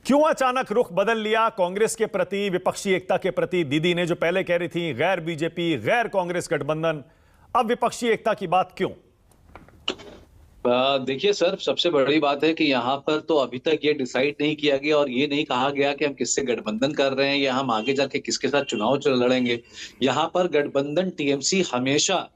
क्यों अचानक रुख बदल लिया कांग्रेस के प्रति, विपक्षी एकता के प्रति? दीदी ने जो पहले कह रही थी गैर बीजेपी गैर कांग्रेस गठबंधन, अब विपक्षी एकता की बात क्यों? देखिए सर, सबसे बड़ी बात है कि यहाँ पर तो अभी तक ये डिसाइड नहीं किया गया और ये नहीं कहा गया कि हम किससे गठबंधन कर रहे हैं या हम आगे जाके किसके साथ चुनाव लड़ेंगे। यहाँ पर गठबंधन टीएमसी हमेशा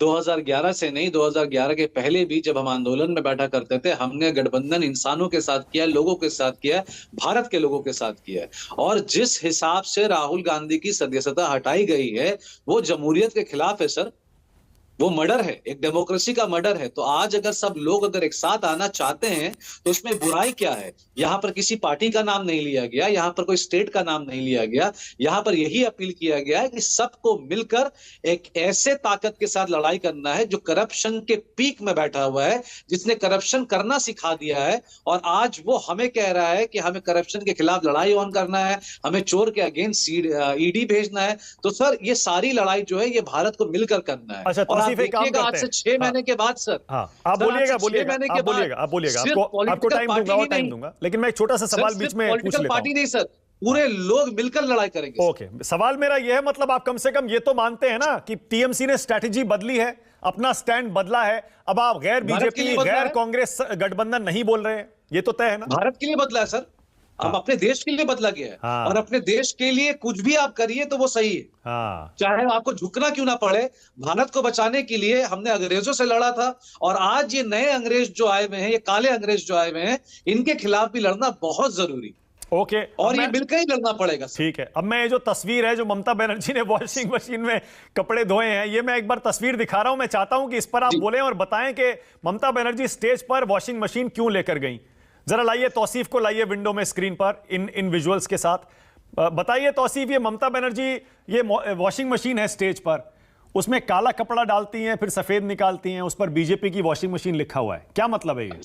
2011 से नहीं, 2011 के पहले भी जब हम आंदोलन में बैठा करते थे, हमने गठबंधन इंसानों के साथ किया, लोगों के साथ किया, भारत के लोगों के साथ किया है। और जिस हिसाब से राहुल गांधी की सदस्यता हटाई गई है, वो जमहूरियत के खिलाफ है सर। वो मर्डर है, एक डेमोक्रेसी का मर्डर है। तो आज अगर सब लोग अगर एक साथ आना चाहते हैं तो इसमें बुराई क्या है? यहाँ पर किसी पार्टी का नाम नहीं लिया गया, यहाँ पर कोई स्टेट का नाम नहीं लिया गया। यहाँ पर यही अपील किया गया है कि सबको मिलकर एक ऐसे ताकत के साथ लड़ाई करना है जो करप्शन के पीक में बैठा हुआ है, जिसने करप्शन करना सिखा दिया है। और आज वो हमें कह रहा है कि हमें करप्शन के खिलाफ लड़ाई ऑन करना है, हमें चोर के अगेंस्ट ईडी भेजना है। तो सर ये सारी लड़ाई जो है ये भारत को मिलकर करना है। अच्छा, देखिएगा आज से 6 महीने के बाद सर। हाँ, आप बोलिएगा आपको टाइम दूंगा, लेकिन मैं एक छोटा सा सवाल बीच में पूछ लेता हूं। पार्टी नहीं सर, पूरे लोग मिलकर लड़ाई करेंगे। ओके, सवाल मेरा यह है, मतलब आप कम से कम ये तो मानते हैं ना कि टीएमसी ने स्ट्रैटेजी बदली है, अपना स्टैंड बदला है, अब आप गैर बीजेपी गैर कांग्रेस गठबंधन नहीं बोल रहे हैं, ये तो तय है ना? भारत के लिए बदला है सर, अब अपने देश के लिए बदला गया है। और अपने देश के लिए कुछ भी आप करिए तो वो सही है, चाहे आपको झुकना क्यों ना पड़े। भारत को बचाने के लिए हमने अंग्रेजों से लड़ा था, और आज ये नए अंग्रेज जो आए हुए हैं, ये काले अंग्रेज जो आए हुए हैं, इनके खिलाफ भी लड़ना बहुत जरूरी। ओके, और ये मिलकर ही लड़ना पड़ेगा। ठीक है, अब मैं ये जो तस्वीर है जो ममता बनर्जी ने वॉशिंग मशीन में कपड़े धोए हैं, ये मैं एक बार तस्वीर दिखा रहा हूं। मैं चाहता हूं कि इस पर आप बोलें और बताएं कि ममता बनर्जी स्टेज पर वॉशिंग मशीन क्यों लेकर गई। जरा लाइए तौसीफ को, लाइए विंडो में स्क्रीन पर इन विजुअल्स के साथ। बताइए तौसीफ, ये ममता बनर्जी, ये वॉशिंग मशीन है स्टेज पर, उसमें काला कपड़ा डालती हैं, फिर सफेद निकालती हैं, उस पर बीजेपी की वॉशिंग मशीन लिखा हुआ है, क्या मतलब है ये?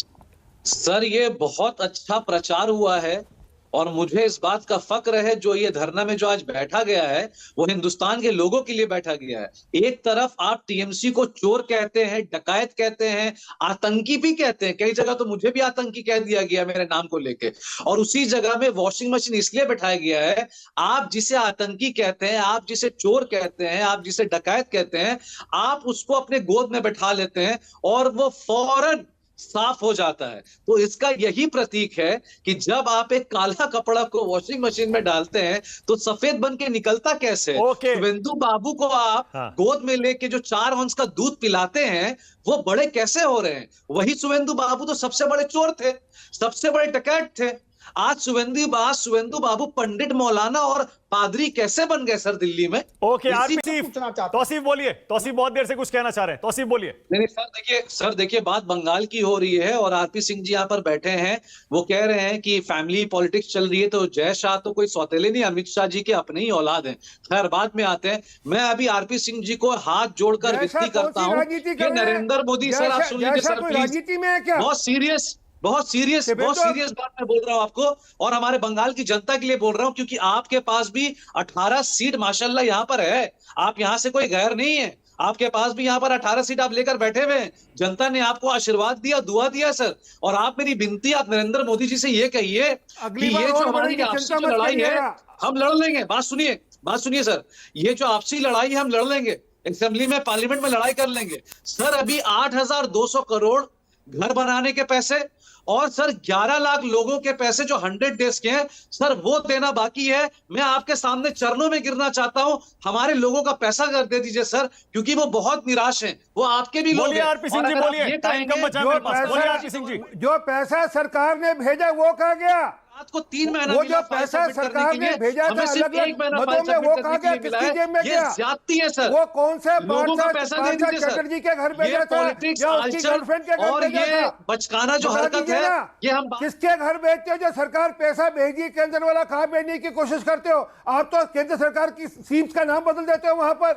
सर ये बहुत अच्छा प्रचार हुआ है और मुझे इस बात का फक्र है जो ये धरना में जो आज बैठा गया है वो हिंदुस्तान के लोगों के लिए बैठा गया है। एक तरफ आप टीएमसी को चोर कहते हैं, डकैत कहते हैं, आतंकी भी कहते हैं, कई जगह तो मुझे भी आतंकी कह दिया गया मेरे नाम को लेके, और उसी जगह में वॉशिंग मशीन इसलिए बैठाया गया है। आप जिसे आतंकी कहते हैं, आप जिसे चोर कहते हैं, आप जिसे डकैत कहते हैं, आप उसको अपने गोद में बैठा लेते हैं और वो फौरन साफ हो जाता है। तो इसका यही प्रतीक है कि जब आप एक काला कपड़ा को वॉशिंग मशीन में डालते हैं तो सफेद बन के निकलता कैसे? शुवेंदु बाबू को आप गोद में लेके जो 4 अंश का दूध पिलाते हैं वो बड़े कैसे हो रहे हैं? वही शुवेंदु बाबू तो सबसे बड़े चोर थे, सबसे बड़े डकैत थे। आज शुवेंदु बाबू पंडित, मौलाना और पादरी कैसे बन गए सर दिल्ली में? ओके, तौसीफ बोलिए। तौसीफ बहुत देर से कुछ कहना चाह रहे हैं, तौसीफ बोलिए। नहीं सर देखिए बात बंगाल की हो रही है और आरपी सिंह जी यहाँ पर बैठे हैं, वो कह रहे हैं कि फैमिली पॉलिटिक्स चल रही है। तो जय शाह तो कोई सौतेले नहीं, अमित शाह जी के अपने ही औलाद हैं। खैर बाद में आते हैं। मैं अभी आरपी सिंह जी को हाथ जोड़कर विनती करता हूँ कि नरेंद्र मोदी सर, आप सुन लीजिए सर प्लीज, बहुत सीरियस बात मैं बोल रहा हूं आपको और हमारे बंगाल की जनता के लिए बोल रहा हूं, क्योंकि आपके पास भी 18 सीट माशाल्लाह यहां पर है। आप यहां से कोई गैर नहीं है, आपके पास भी यहां पर 18 सीट आप लेकर बैठे हुए हैं। जनता ने आपको आशीर्वाद दिया, दुआ दिया सर। और आप, मेरी विनती, आप नरेंद्र मोदी जी से ये कहिए कि ये जो हमारी आपसी जो लड़ाई है हम लड़ लेंगे। बात सुनिए सर, ये जो आपसी लड़ाई है हम लड़ लेंगे, असेंबली में, पार्लियामेंट में लड़ाई कर लेंगे सर। अभी 8,200 करोड़ घर बनाने के पैसे और सर 11 लाख लोगों के पैसे जो 100 डेज के हैं सर, वो देना बाकी है। मैं आपके सामने चरणों में गिरना चाहता हूं, हमारे लोगों का पैसा कर दे दीजिए सर, क्योंकि वो बहुत निराश हैं। वो आपके भी लोग हैं। आरपी सिंह जी बोलिए, टाइम कम बचा मेरे पास। बोलिए आरपी सिंह जी। जो पैसा सरकार ने भेजा वो कहाँ गया? रात को 3 महीना वो जो पैसा सरकार ने भेजा था अलग-अलग मदों में, वो कहाँ गया? किसकी जेब में गया? ज्यादती है सर। वो कौन से पैसा चटर्जी के घर भेजा था या उसकी गर्लफ्रेंड के घर भेजा था? बचकाना जो हरकत है ये हम किसके घर भेजते हो? जो सरकार पैसा भेजी केंद्र वाला कहाँ भेजने की कोशिश करते हो? आप तो केंद्र सरकार की स्कीम्स का नाम बदल देते हो वहां पर।